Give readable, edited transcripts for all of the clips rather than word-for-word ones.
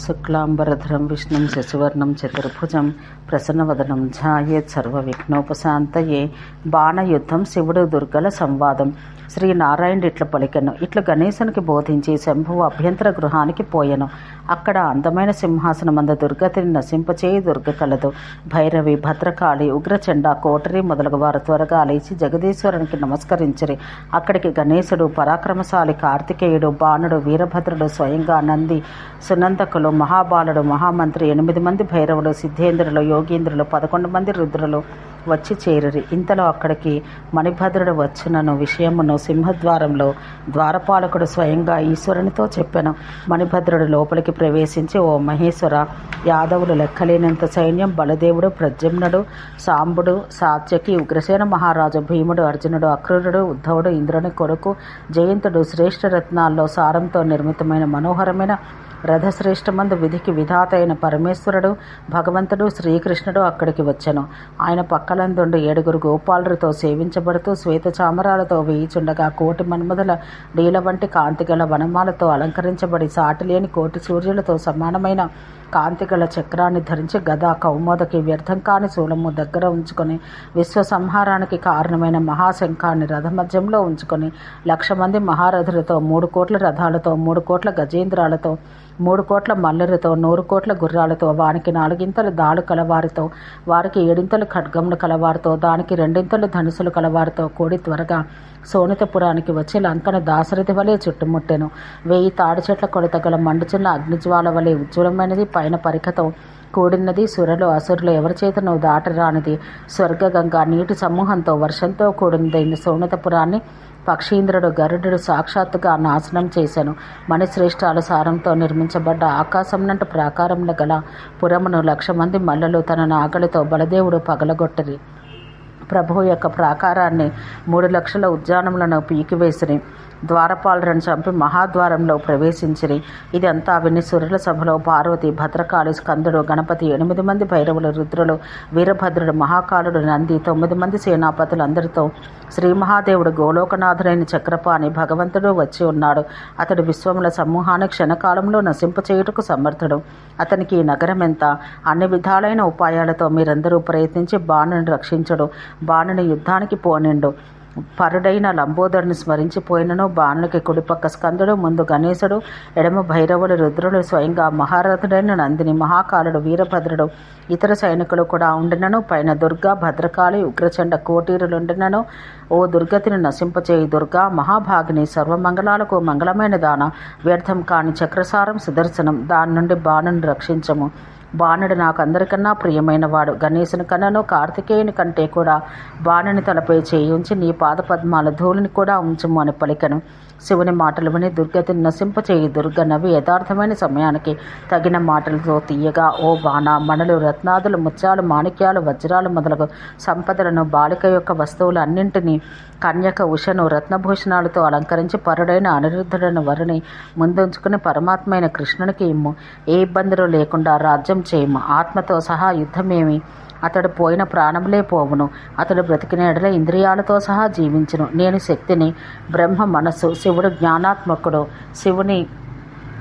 శుక్లాంబరధరం విష్ణుం శశివర్ణం చతుర్భుజం ప్రసన్నవదనం ధ్యాయేత్ సర్వవిఘ్నోపశాంతయే. బాణయుద్ధం శివుడు దుర్గల సంవాదం. శ్రీ నారాయణుడు ఇట్ల పలికెను. ఇట్లు గణేశునికి బోధించి శంభువు అభ్యంతర గృహానికి పోయెను. అక్కడ అందమైన సింహాసనమందు దుర్గతిని నశింపచేయి దుర్గ కలదు. భైరవి, భద్రకాళి, ఉగ్రచండ, కోటరి మొదలగు వారు త్వరగా లేచి జగదీశ్వరునికి నమస్కరించిరి. అక్కడికి గణేశుడు, పరాక్రమశాలి కార్తికేయుడు, బాణుడు, వీరభద్రుడు, స్వయంగా నంది, సునందకులు, మహాబాలుడు, మహామంత్రి, 8 మంది భైరవులు, సిద్ధేంద్రులు, యోగీంద్రులు, 11 మంది రుద్రులు వచ్చి చేరిరి. ఇంతలో అక్కడికి మణిభద్రుడు వచ్చునను విషయమును సింహద్వారంలో ద్వారపాలకుడు స్వయంగా ఈశ్వరునితో చెప్పెను. మణిభద్రుడు లోపలికి ప్రవేశించి, ఓ మహేశ్వర, యాదవులు లెక్కలేనంత సైన్యం, బలదేవుడు, ప్రద్యుమ్నుడు, సాంబుడు, సాత్యకి, ఉగ్రసేన మహారాజు, భీముడు, అర్జునుడు, అక్రూరుడు, ఉద్ధవుడు, ఇంద్రుని కొడుకు జయంతుడు, శ్రేష్ఠ రత్నాల్లో సారంతో నిర్మితమైన మనోహరమైన రథశ్రేష్టమందు విధికి విధాత అయిన పరమేశ్వరుడు, భగవంతుడు శ్రీకృష్ణుడు అక్కడికి వచ్చెను. ఆయన పక్కలందుండి 7 గోపాలులతో సేవించబడుతూ శ్వేత చామరాలతో వేయిచుండగా, కోటి మన్మధుల నీల వంటి కాంతిగల వనమాలతో అలంకరించబడి సాటిలేని కోటి సూర్యులతో సమానమైన కాంతిగల చక్రాన్ని ధరించి గద, కౌమోదకి, వ్యర్థం కాని శూలము దగ్గర ఉంచుకొని, విశ్వ సంహారానికి కారణమైన మహాశంఖాన్ని రథమధ్యంలో ఉంచుకొని, 1,00,000 మంది మహారథులతో, 3 కోట్ల రథాలతో, 3 కోట్ల గజేంద్రాలతో, 3 కోట్ల మల్లెలతో, 100 కోట్ల గుర్రాలతో, వానికి 4 ఇంతలు దాడు కలవారితో, వారికి 7 ఇంతలు ఖడ్గములు కలవారితో, దానికి 2 ఇంతలు ధనుసులు కలవారితో కూడి త్వరగా సోనితపురానికి వచ్చి లంకను దాశరథి వలె చుట్టుముట్టెను. 1000 తాడి చెట్ల కొలత గల మండుచున్న అగ్నిజ్వాల వలె ఉజ్వలమైనది, పైన పరిఖతో కూడినది, సురలు అసురులు ఎవరి చేతను దాటరానిది, స్వర్గగంగా నీటి సమూహంతో వర్షంతో కూడినదైన సోనితపురాన్ని పక్షీంద్రుడు గరుడు సాక్షాత్తుగా నాశనం చేశాను. మణిశ్రేష్టాల సారంతో నిర్మించబడ్డ ఆకాశంనంటు ప్రాకారముల గల పురమును 1,00,000 మంది మల్లలు తన నాగలితో బలదేవుడు పగలగొట్టిరి. ప్రభువు యొక్క ప్రాకారాన్ని 3,00,000 ఉద్యానములను పీకివేసిరి. ద్వారపాలులను చంపి మహాద్వారంలో ప్రవేశించిరి. ఇదంతా విని సురుల సభలో పార్వతి, భద్రకాళి, స్కందుడు, గణపతి, 8 మంది భైరవులు, రుద్రులు, వీరభద్రుడు, మహాకాలుడు, నంది, 9 మంది సేనాపతులందరితో శ్రీ మహాదేవుడు, గోలోకనాథుడైన చక్రపాణి భగవంతుడు వచ్చి ఉన్నాడు. అతడు విశ్వముల సమూహాన్ని క్షణకాలంలో నశింపచేయుటకు సమర్థుడు. అతనికి ఈ నగరం ఎంత? అన్ని విధాలైన ఉపాయాలతో మీరందరూ ప్రయత్నించి బాణుని రక్షించుడు. బాణుని యుద్ధానికి పోనిండు. పరుడైన లంబోదరుని స్మరించిపోయినను బాణునికి కుడిపక్క స్కందుడు, ముందు గణేశుడు, ఎడమ భైరవుడు, రుద్రుడు, స్వయంగా మహారథుడైన నందిని, మహాకాలుడు, వీరభద్రుడు, ఇతర సైనికులు కూడా ఉండినను, పైన దుర్గా, భద్రకాళి, ఉగ్రచండ, కోటీరులుండినను, ఓ దుర్గతిని నశింపచేయి దుర్గా, మహాభాగిని, సర్వమంగళాలకు మంగళమైన దాన, వ్యర్థం కాని చక్రసారం సుదర్శనం, దాని నుండి బాణుని రక్షించము. బాణుడు నాకు అందరికన్నా ప్రియమైనవాడు. గణేశుని కన్నను కార్తికేయుని కంటే కూడా బాణుని తలపై చేయి ఉంచి నీ పాదపద్మాల ధూళిని కూడా ఉంచుము అని పలికెను. శివుని మాటలు విని దుర్గతిని నశింపచేయి దుర్గ నవ్వి యథార్థమైన సమయానికి తగిన మాటలతో తీయగా, ఓ బాణ, మణులు, రత్నాదులు, ముత్యాలు, మాణిక్యాలు, వజ్రాలు మొదలగు సంపదలను, బాలిక యొక్క వస్తువులు అన్నింటినీ, కన్యక ఉషను రత్నభూషణాలతో అలంకరించి పరుడైన అనిరుద్ధుడైన వరుని ముందుంచుకుని పరమాత్మైన కృష్ణునికి ఇమ్ము. ఏ ఇబ్బందులు లేకుండా రాజ్యం చేయము. ఆత్మతో సహా యుద్ధమేమి, అతడు పోయిన ప్రాణములే పోవును. అతడు బ్రతికిన ఎడల ఇంద్రియాలతో సహా జీవించును. నేను శక్తిని, బ్రహ్మ మనస్సు, శివుడు జ్ఞానాత్మకుడు. శివుని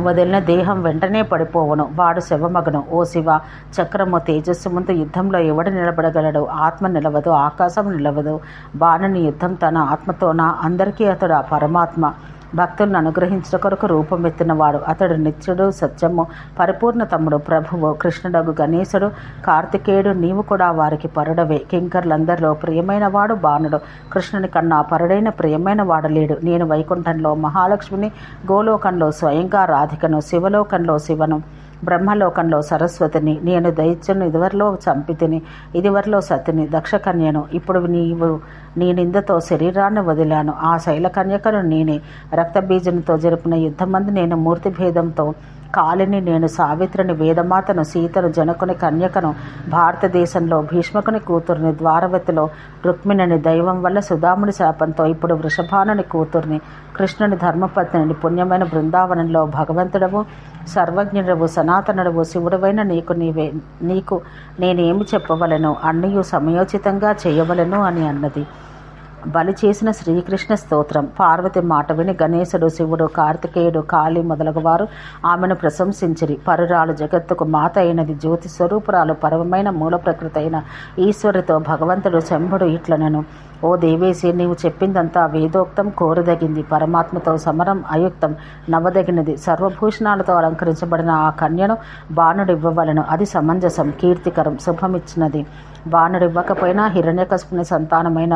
వదిలిన దేహం వెంటనే పడిపోవును. వాడు శవమగను. ఓ శివ, చక్రము, తేజస్సు ముందు యుద్ధంలో ఎవడు నిలబడగలడు? ఆత్మ నిలవదు, ఆకాశం నిలవదు. బాణుని యుద్ధం తన ఆత్మతోన. అందరికీ అతడు ఆ పరమాత్మ. భక్తులను అనుగ్రహించిన కొరకు రూపమెత్తినవాడు. అతడు నిత్యుడు, సత్యము, పరిపూర్ణ తమ్ముడు, ప్రభువు, కృష్ణుడగు గణేశుడు, కార్తికేయుడు. నీవు కూడా వారికి పరుడవే. కింకర్లందరిలో ప్రియమైన వాడు బాణుడు. కృష్ణుని కన్నా పరుడైన ప్రియమైన వాడు లేడు. నేను వైకుంఠంలో మహాలక్ష్మిని, గోలోకంలో స్వయంగా రాధికను, శివలోకంలో శివను, బ్రహ్మలోకంలో సరస్వతిని. నేను దైత్యుని ఇదివరలో చంపితిని, ఇదివరలో సతిని, దక్షకన్యను. ఇప్పుడు నీవు నీ నిందతో శరీరాన్ని వదిలాను. ఆ శైలకన్యకను నేనే. రక్తబీజంతో జరిపిన యుద్ధమందు నేను మూర్తి భేదంతో కాళిని నేను, సావిత్రిని, వేదమాతను, సీతను, జనకుని కన్యకను, భారతదేశంలో భీష్మకుని కూతుర్ని, ద్వారవతిలో రుక్మిణిని, దైవం వల్ల సుధాముని శాపంతో ఇప్పుడు వృషభానుని కూతుర్ని, కృష్ణుని ధర్మపత్నిని, పుణ్యమైన బృందావనంలో భగవంతుడవు, సర్వజ్ఞుడవు, సనాతనుడవు, శివుడవైన నీకు నేనేమి చెప్పవలను? అన్నయు సమయోచితంగా చేయవలను అని అన్నది. బలి చేసిన శ్రీకృష్ణ స్తోత్రం. పార్వతి మాట విని గణేశుడు, శివుడు, కార్తికేయుడు, కాళీ మొదలగు వారు ఆమెను ప్రశంసించిరి. పరురాలు జగత్తుకు మాత అయినది, జ్యోతి స్వరూపురాలు, పరమమైన మూల ప్రకృతి అయిన ఈశ్వరితో భగవంతుడు శంభుడు ఇట్లనెను: ఓ దేవేశి, నీవు చెప్పిందంతా వేదోక్తం, కోరదగింది. పరమాత్మతో సమరం అయుక్తం, నవ్వదగినది. సర్వభూషణాలతో అలంకరించబడిన ఆ కన్యను బాణుడివ్వవలను. అది సమంజసం, కీర్తికరం, శుభమిచ్చినది. బాణుడివ్వకపోయినా హిరణ్యకశిపుని సంతానమైన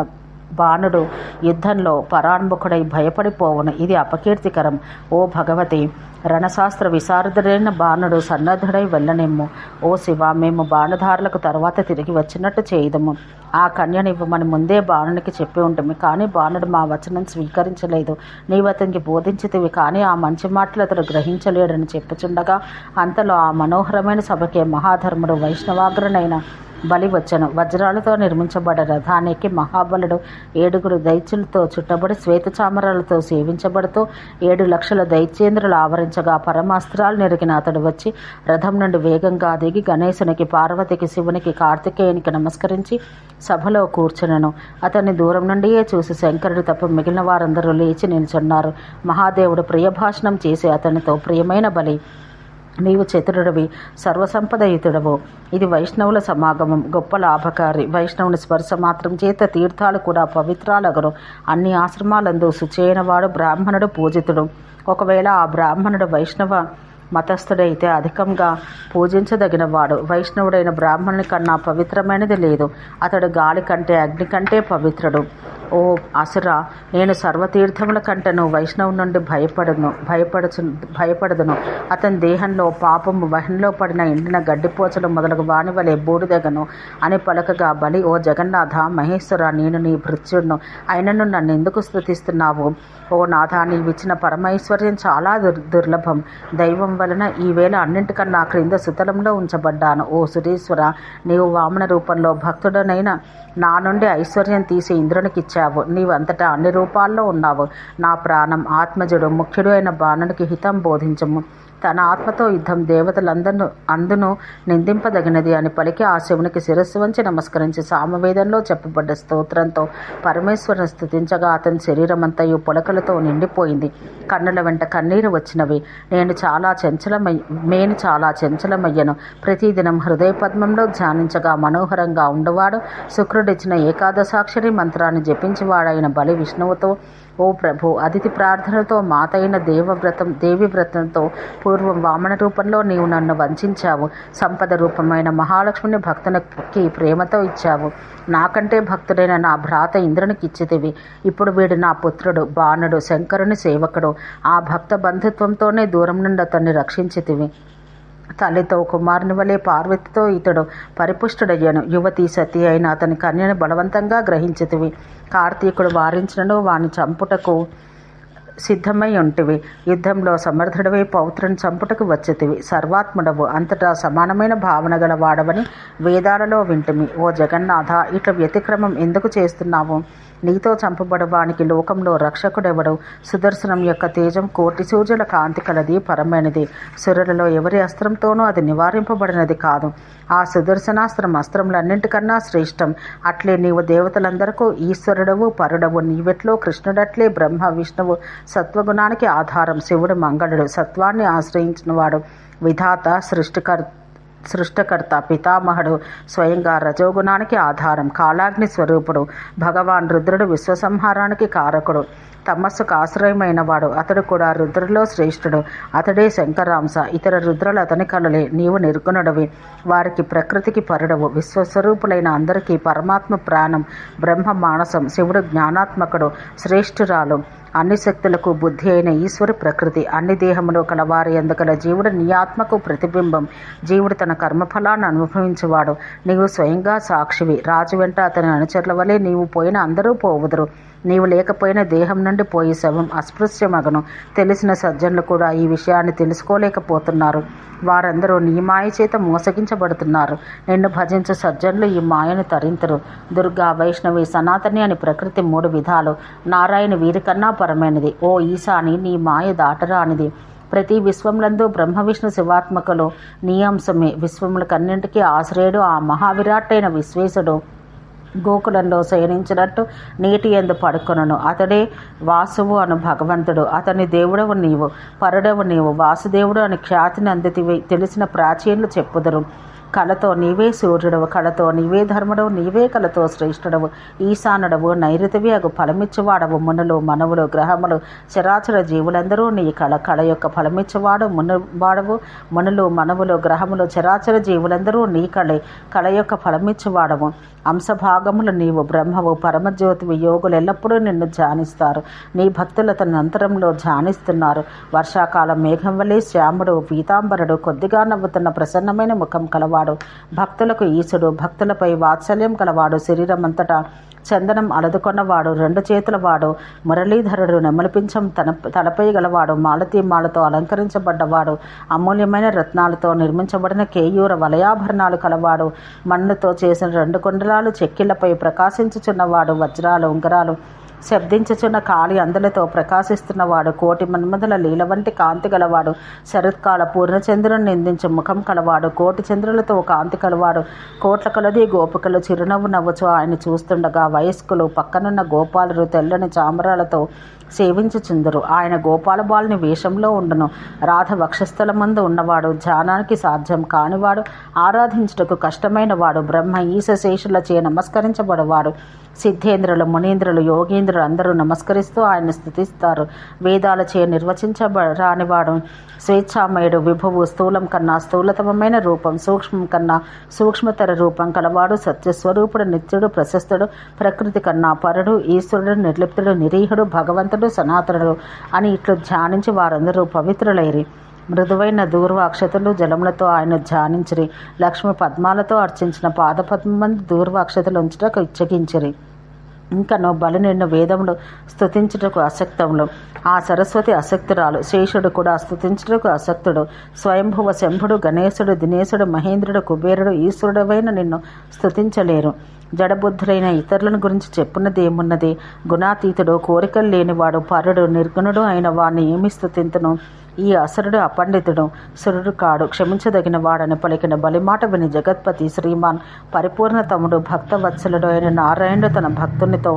బాణుడు యుద్ధంలో పరాన్ముఖుడై భయపడిపోవును. ఇది అపకీర్తికరం. ఓ భగవతి, రణశాస్త్ర విశారదుడైన బాణుడు సన్నద్ధుడై వెళ్ళనిమ్ము. ఓ శివ, మేము బాణధారులకు తర్వాత తిరిగి వచ్చినట్టు చేయదము. ఆ కన్యనివ్వమని ముందే బాణునికి చెప్పి ఉంటుంది. కానీ బాణుడు మా వచనం స్వీకరించలేదు. నీవు అతనికి బోధించితివి, కానీ ఆ మంచి మాటలు అతడు గ్రహించలేడని చెప్పుచుండగా అంతలో ఆ మనోహరమైన సభకే మహాధర్ముడు వైష్ణవాగ్రనైన బలి వచ్చెను. వజ్రాలతో నిర్మించబడ్డ రథానికి మహాబలుడు 7 దైత్యులతో చుట్టబడి శ్వేతచామరాలతో సేవించబడుతూ 7 లక్షల దైత్యేంద్రులు ఆవరించగా పరమాస్త్రాలు నెరిగిన అతడు వచ్చి రథం నుండి వేగంగా దిగి గణేశునికి, పార్వతికి, శివునికి, కార్తికేయునికి నమస్కరించి సభలో కూర్చునెను. అతన్ని దూరం నుండియే చూసి శంకరుడు తప్ప మిగిలిన వారందరూ లేచి నిల్చున్నారు. మహాదేవుడు ప్రియభాషణం చేసి అతనితో: ప్రియమైన బలి, నీవు చతురుడివి, సర్వసంపదయుతుడవు. ఇది వైష్ణవుల సమాగమం, గొప్ప లాభకారి. వైష్ణవుని స్పర్శ మాత్రం చేత తీర్థాలు కూడా పవిత్రాలగును. అన్ని ఆశ్రమాలందు శుచైనవాడు బ్రాహ్మణుడు పూజితుడు. ఒకవేళ ఆ బ్రాహ్మణుడు వైష్ణవ మతస్థుడైతే అధికంగా పూజించదగినవాడు. వైష్ణవుడైన బ్రాహ్మణుని కన్నా పవిత్రమైనది లేదు. అతడు గాలి కంటే, అగ్ని కంటే పవిత్రుడు. ఓ అసుర, నేను సర్వతీర్థముల కంటేను వైష్ణవు నుండి భయపడదును. అతని దేహంలో పాపము వహంలో పడిన ఎండిన గడ్డిపోచలు మొదలగు వాని వలె బూడిదగను అని పలకగా బలి: ఓ జగన్నాథ మహేశ్వర, నేను నీ భృత్యుడును, అయినను నన్ను ఎందుకు స్తుతిస్తున్నావు? ఓ నాథ, నీవిచ్చిన పరమైశ్వర్యం చాలా దుర్లభం. దైవం వలన ఈవేళ అన్నింటికన్నా క్రింద సుతలంలో ఉంచబడ్డాను. ఓ సురేశ్వర, నీవు వామన రూపంలో భక్తుడనైన నా నుండి ఐశ్వర్యం తీసి ఇంద్రునికిచ్చావు. నీవంతటా అన్ని రూపాల్లో ఉన్నావు. నా ప్రాణం, ఆత్మజుడు, ముఖ్యుడు అయిన బాణునికి హితం బోధించము. తన ఆత్మతో యుద్ధం దేవతలందరూ అందును నిందింపదగినది అని పలికి ఆ శివునికి శిరస్సు వంచి నమస్కరించి సామవేదంలో చెప్పబడ్డ స్తోత్రంతో పరమేశ్వరుని స్తుతించగా అతని శరీరమంతయు పొలకలతో నిండిపోయింది. కన్నుల వెంట కన్నీరు వచ్చినవి. నేను చాలా చంచలమయ్యను. ప్రతిదినం హృదయ పద్మంలో ధ్యానించగా మనోహరంగా ఉండవాడు శుక్రుడిచ్చిన ఏకాదశాక్షరి మంత్రాన్ని జపించేవాడైన బలి విష్ణువుతో: ఓ ప్రభు, అతిథి ప్రార్థనతో మాత అయిన దేవి వ్రతంతో పూర్వం వామన రూపంలో నీవు నన్ను వంచావు. సంపద రూపమైన మహాలక్ష్మిని భక్తునికి ప్రేమతో ఇచ్చావు. నాకంటే భక్తుడైన నా భ్రాత ఇంద్రునికి ఇచ్చితివి. ఇప్పుడు వీడు నా పుత్రుడు, బాణుడు, శంకరుని సేవకుడు. ఆ భక్త బంధుత్వంతోనే దూరం నుండి అతన్ని రక్షించితివి. తల్లితో కుమారుని వలె పార్వతితో ఇతడు పరిపుష్టుడయ్యాను. యువతి సతి అయిన అతని కన్యను బలవంతంగా గ్రహించితివి. కార్తీకుడు వారించినను వాని చంపుటకు సిద్ధమై ఉంటివి. యుద్ధంలో సమర్థుడవై పౌత్రుని చంపుటకు వచ్చితివి. సర్వాత్ముడవు, అంతటా సమానమైన భావన గల వాడవని వేదాలలో వింటిమి. ఓ జగన్నాథ, ఇట్లా వ్యతిక్రమం ఎందుకు చేస్తున్నావు? నీతో చంపబడవానికి లోకంలో రక్షకుడెవడు? సుదర్శనం యొక్క తేజం 1,000 సూర్యుల కాంతి కలది, పరమైనది. సురులలో ఎవరి అస్త్రంతోనూ అది నివారింపబడినది కాదు. ఆ సుదర్శనాస్త్రం అస్త్రములన్నింటికన్నా శ్రేష్టం. అట్లే నీవు దేవతలందరకు ఈశ్వరుడవు, పరుడవు. నీవెట్లో కృష్ణుడట్లే బ్రహ్మ విష్ణువు సత్వగుణానికి ఆధారం. శివుడు మంగళుడు, సత్వాన్ని ఆశ్రయించినవాడు, విధాత, సృష్టికర్త, పితామహుడు, స్వయంగా రజోగుణానికి ఆధారం, కాలాగ్ని స్వరూపుడు. భగవాన్ రుద్రుడు విశ్వసంహారానికి కారకుడు, తమస్సుకు ఆశ్రయమైన వాడు. అతడు కూడా రుద్రులో శ్రేష్ఠుడు. అతడే శంకరాంశ. ఇతర రుద్రులు అతని కలలే. నీవు నిర్గుణుడవి, వారికి ప్రకృతికి పరుడవు. విశ్వస్వరూపులైన అందరికీ పరమాత్మ ప్రాణం, బ్రహ్మ మానసం. శివుడు జ్ఞానాత్మకుడు, శ్రేష్ఠురాలు, అన్ని శక్తులకు బుద్ధి అయిన ఈశ్వర ప్రకృతి. అన్ని దేహములు కలవారి ఎందుకల జీవుడు నీ ఆత్మకు ప్రతిబింబం. జీవుడు తన కర్మఫలాన్ని అనుభవించేవాడు. నీవు స్వయంగా సాక్షివి. రాజు వెంట అతని అనుచరుల వలె నీవు పోయిన అందరూ పోవుదురు. నీవు లేకపోయిన దేహం నుండి పోయి శవం అస్పృశ్యమగను. తెలిసిన సజ్జనులు కూడా ఈ విషయాన్ని తెలుసుకోలేకపోతున్నారు. వారందరూ నీ మాయ చేత మోసగించబడుతున్నారు. నిన్ను భజించు సజ్జనులు ఈ మాయను తరింతరు. దుర్గా, వైష్ణవి, సనాతని అని ప్రకృతి 3 విధాలు. నారాయణ వీరికన్నా పరమైనది. ఓ ఈశాని, నీ మాయ దాటరానిది. ప్రతి విశ్వంలందు బ్రహ్మ విష్ణు శివాత్మకులు నీ అంశమే. విశ్వములకన్నింటికీ ఆశ్రయుడు ఆ మహావిరాట్టైన విశ్వేశుడు గోకులంలో శయనించినట్టు నీటి యందు పడుకొనను. అతడే వాసువు అను భగవంతుడు. అతని దేవుడవు నీవు, పరుడవు నీవు, వాసుదేవుడు అని ఖ్యాతిని అందితివి తెలిసిన ప్రాచీనులు చెప్పుదురు. కళతో నీవే సూర్యుడవు, కళతో నీవే ధర్ముడవు, నీవే కళతో శ్రేష్ఠుడవు, ఈశానుడవు, నైరుతివి అగు ఫలమిచ్చువాడవు. మునులు, మనవులు, గ్రహములు, చరాచర జీవులందరూ నీ కళ. కళ యొక్క ఫలమిచ్చువాడు వాడవు. మునులు, మనవులు, గ్రహములు, చరాచర జీవులందరూ నీ కళే. కళ యొక్క ఫలమిచ్చువాడవు. అంశభాగములు నీవు, బ్రహ్మవు, పరమజ్యోతివి. యోగులు ఎల్లప్పుడూ నిన్ను ధ్యానిస్తారు. నీ భక్తులు తన అంతరంలో ధ్యానిస్తున్నారు. వర్షాకాలం మేఘం వలె శ్యాముడు, పీతాంబరుడు, కొద్దిగా నవ్వుతున్న ప్రసన్నమైన ముఖం కలవాడు, భక్తులకు ఈశుడు, భక్తులపై వాత్సల్యం కలవాడు, శరీరమంతటా చందనం అలదుకొన్నవాడు, 2 చేతుల వాడు, మురళీధరుడు, నెమలిపించం తలపై గలవాడు, మాలతో అలంకరించబడ్డవాడు, అమూల్యమైన రత్నాలతో నిర్మించబడిన కేయూర వలయాభరణాలు కలవాడు, మన్నుతో చేసిన 2 కుండలాలు చెక్కిళ్లపై ప్రకాశించుచున్నవాడు, వజ్రాలు, ఉంగరాలు శబ్దించుచున్న కాళి అందలతో ప్రకాశిస్తున్నవాడు, కోటి మన్మధుల లీల వంటి కాంతి గలవాడు, శరత్కాల పూర్ణచంద్రుని నిందించే ముఖం కలవాడు, కోటి చంద్రులతో కాంతి కలవాడు, కోట్ల కొలది గోపికలు చిరునవ్వు నవ్వుచు ఆయన చూస్తుండగా వయస్కులు పక్కనున్న గోపాలురు తెల్లని చామరాలతో సేవించుచుందరు. ఆయన గోపాలబాలుని వేషంలో ఉండును. రాధ వక్షస్థలమందు ఉన్నవాడు, ధ్యానానికి సాధ్యం కానివాడు, ఆరాధించుటకు కష్టమైన వాడు, బ్రహ్మ ఈశ శేషులచే నమస్కరించబడవాడు. సిద్ధేంద్రులు, మునీంద్రులు, యోగీంద్రులు అందరూ నమస్కరిస్తూ ఆయన్ని స్తుతిస్తారు. వేదాలచే నిర్వచించరానివాడు, స్వేచ్ఛామయుడు, విభువు, స్థూలం కన్నా స్థూలతమైన రూపం, సూక్ష్మం కన్నా సూక్ష్మతర రూపం కలవాడు, సత్యస్వరూపుడు, నిత్యుడు, ప్రశస్తుడు, ప్రకృతి కన్నా పరుడు, ఈశ్వరుడు, నిర్లిప్తుడు, నిరీహుడు, భగవంతుడు, సనాతనుడు అని ఇట్లు ధ్యానించి వారందరూ పవిత్రులైరి. మృదువైన దూర్వాక్షతలు జలములతో ఆయన ధ్యానించిరి. లక్ష్మి పద్మాలతో అర్చించిన పాదపద్మందు దూర్వాక్షతలు ఉంచుటకు ఇచ్చగించిరి. ఇంకను బలి నిన్ను వేదములు స్తుతించుటకు అసక్తములు. ఆ సరస్వతి అసక్తురాలు. శేషుడు కూడా స్తుతించుటకు అసక్తుడు. స్వయంభువ శంభుడు, గణేశుడు, దినేశుడు, మహేంద్రుడు, కుబేరుడు, ఈశ్వరుడవైన నిన్ను స్తుతించలేరు. జడబుద్ధులైన ఇతరులను గురించి చెప్పున్నదేమున్నది? గుణాతీతుడు, కోరికలు లేనివాడు, పరుడు, నిర్గుణుడు అయిన వాడిని ఏమి స్తుతింతును? ఈ అసురుడు అపండితుడు, సురుడు కాడు, క్షమించదగిన వాడని పలికిన బలిమాట విని జగత్పతి శ్రీమాన్ పరిపూర్ణతముడు, భక్తవత్సలుడు అయిన నారాయణుడు తన భక్తునితో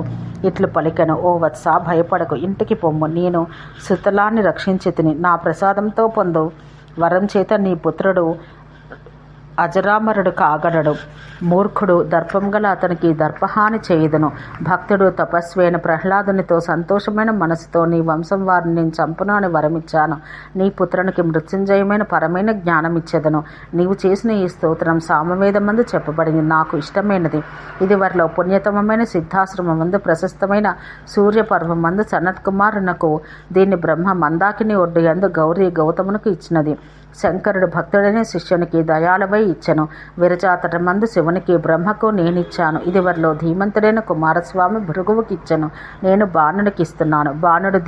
ఇట్లు పలికెను. ఓ వత్స, భయపడకు, ఇంటికి పొమ్ము. నేను సుతలాన్ని రక్షించితిని. నా ప్రసాదంతో పొందు వరం చేత నీ పుత్రుడు అజరామరుడు కాగడడు. మూర్ఖుడు, దర్పం గల అతనికి దర్పహాని చేయుదును. భక్తుడు, తపస్వైన ప్రహ్లాదునితో సంతోషమైన మనసుతో నీ వంశం వారిని నేను చంపును అని వరమిచ్చాను. నీ పుత్రునికి మృత్యుంజయమైన పరమైన జ్ఞానం ఇచ్చేదను. నీవు చేసిన ఈ స్తోత్రం సామవేదమందు చెప్పబడింది, నాకు ఇష్టమైనది. ఇది వారిలో పుణ్యతమమైన సిద్ధాశ్రమమందు ప్రశస్తమైన సూర్యపర్వమందు సనత్ కుమారునకు, దీన్ని బ్రహ్మ మందాకిని ఒడ్డు యందు గౌరీ గౌతమునకు ఇచ్చినది. శంకరుడు భక్తుడైన శిష్యునికి దయాళవై ఇచ్చెను. విరజాతటమందు శివునికి, బ్రహ్మకు నేనిచ్చాను. ఇది వారిలో ధీమంతుడైన కుమారస్వామి భృగువుకి ఇచ్చెను. నేను బాణునికి ఇస్తున్నాను. బాణుడు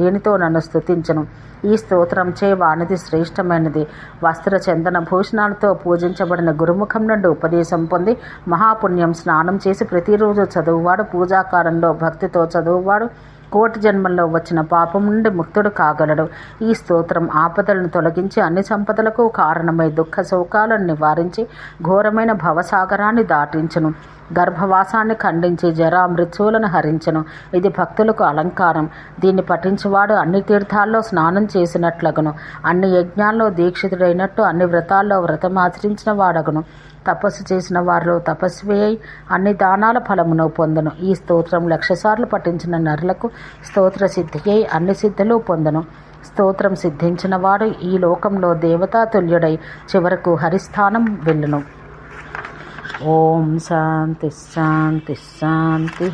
దేనితో నన్ను స్తుతించను. ఈ స్తోత్రంచే వానిది శ్రేష్టమైనది. వస్త్ర చందన భూషణాలతో పూజించబడిన గురుముఖం నుండి ఉపదేశం పొంది మహాపుణ్యం స్నానం చేసి ప్రతిరోజు చదువువాడు, పూజాకారంలో భక్తితో చదువువాడు కోటి జన్మల్లో వచ్చిన పాపం నుండి ముక్తుడు కాగలడు. ఈ స్తోత్రం ఆపదలను తొలగించి అన్ని సంపదలకు కారణమై దుఃఖ శోకాలను నివారించి ఘోరమైన భవసాగరాన్ని దాటించును. గర్భవాసాన్ని ఖండించి జరా మృత్యువులను హరించను. ఇది భక్తులకు అలంకారం. దీన్ని పఠించువాడు అన్ని తీర్థాల్లో స్నానం చేసినట్లగును. అన్ని యజ్ఞాల్లో దీక్షితుడైనట్టు అన్ని వ్రతాల్లో వ్రతమాచరించిన వాడగును. తపస్సు చేసిన వారిలో తపస్వి అయి అన్ని దానాల ఫలమును పొందును. ఈ స్తోత్రం 1,00,000 సార్లు పఠించిన నరులకు స్తోత్ర సిద్ధి అయి అన్ని సిద్ధులు పొందును. స్తోత్రం సిద్ధించిన వాడు ఈ లోకంలో దేవతాతుల్యుడై చివరకు హరిస్థానం వెళ్ళును. ఓం శాంతి శాంతి శాంతి.